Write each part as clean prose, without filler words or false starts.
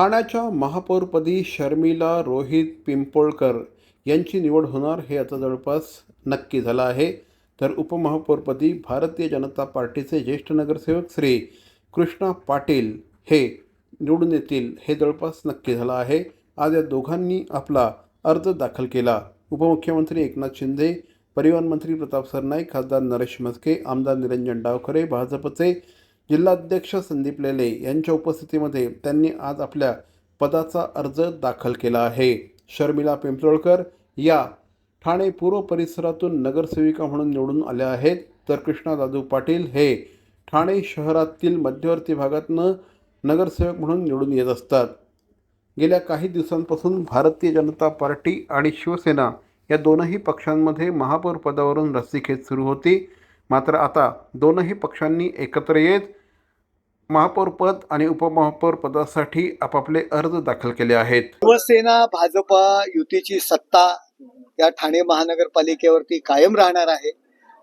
ठाण्याच्या महापौरपदी शर्मिला रोहित पिंपोळकर यांची निवड होणार हे आता जवळपास नक्की झालं आहे. तर उपमहापौरपदी भारतीय जनता पार्टीचे ज्येष्ठ नगरसेवक श्री कृष्णा पाटील हे निवडून येतील हे जवळपास नक्की झालं आहे. आज या दोघांनी आपला अर्ज दाखल केला. उपमुख्यमंत्री एकनाथ शिंदे, परिवहन मंत्री प्रताप सरनाईक, खासदार नरेश म्हस्के, आमदार निरंजन डावखरे, भाजपचे जिल्हाध्यक्ष संदीप लेले यांच्या उपस्थितीमध्ये त्यांनी आज आपल्या पदाचा अर्ज दाखल केला आहे. शर्मिला पिंपळकर या ठाणे पूर्व परिसरातून नगरसेविका म्हणून निवडून आल्या आहेत. तर कृष्णा दादू पाटील हे ठाणे शहरातील मध्यवर्ती भागातनं नगरसेवक म्हणून निवडून येत असतात. गेल्या काही दिवसांपासून भारतीय जनता पार्टी आणि शिवसेना या दोनही पक्षांमध्ये महापौर पदावरून रस्सीखेच सुरू होती. मात्र आता दोनही पक्षांनी एकत्र येत महापौर पद आणि उपमहापौर पदासाठी आपापले अर्ज दाखल केले आहेत. शिवसेना भाजपा युतीची सत्ता या ठाणे महानगरपालिकेवरती कायम राहणार आहे.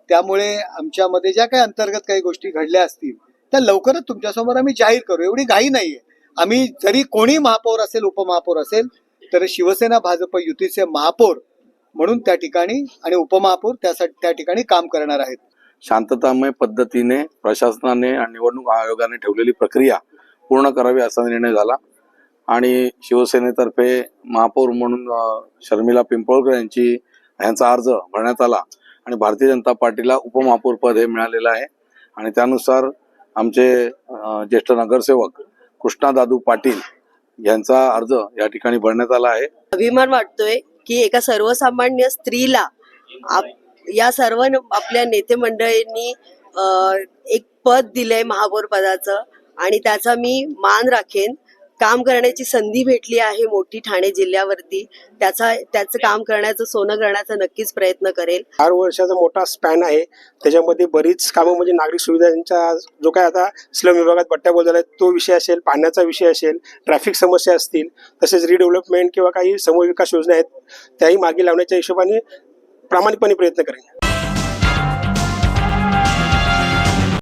त्यामुळे आमच्यामध्ये ज्या काही अंतर्गत काही गोष्टी घडल्या असतील त्या लवकरच तुमच्यासमोर आम्ही जाहीर करू. एवढी घाई नाहीये. आम्ही जरी कोणी महापौर असेल, उपमहापौर असेल, तर शिवसेना भाजप युतीचे महापौर म्हणून त्या ठिकाणी आणि उपमहापौर त्यासाठी त्या ठिकाणी काम करणार आहेत. शांततामय पद्धतीने प्रशासनाने आणि निवडणूक आयोगाने ठेवलेली प्रक्रिया पूर्ण करावी असा निर्णय झाला आणि शिवसेनेतर्फे महापौर म्हणून शर्मिला पिंपळकर यांचा अर्ज भरण्यात आला आणि भारतीय जनता पार्टीला उपमहापौर पद हे मिळालेलं आहे. आणि त्यानुसार आमचे ज्येष्ठ नगरसेवक कृष्णा दादू पाटील यांचा अर्ज या ठिकाणी भरण्यात आला आहे. अभिमान वाटतोय की एका सर्वसामान्य स्त्रीला या सर्व आपल्या नेते मंडळींनी एक पद दिलंय महापौर पदाचं आणि त्याचा मी मान राखेन. काम करण्याची संधी भेटली आहे मोठी ठाणे जिल्ह्यावरती. त्याचं काम करण्याचं, सोनं करण्याचा नक्कीच प्रयत्न करेल. 4 वर्षाचा मोठा स्पॅन आहे. त्याच्यामध्ये बरीच कामं म्हणजे नागरिक सुविधांचा जो काय आता स्लम विभागात पट्ट्या बोलला तो विषय असेल, पाण्याचा विषय असेल, ट्रॅफिक समस्या असतील, तसेच रिडेव्हलपमेंट किंवा काही समूह विकास योजना आहेत त्याही मागे लावण्याच्या हिशोबाने प्रामाणिकपणे प्रयत्न करेन.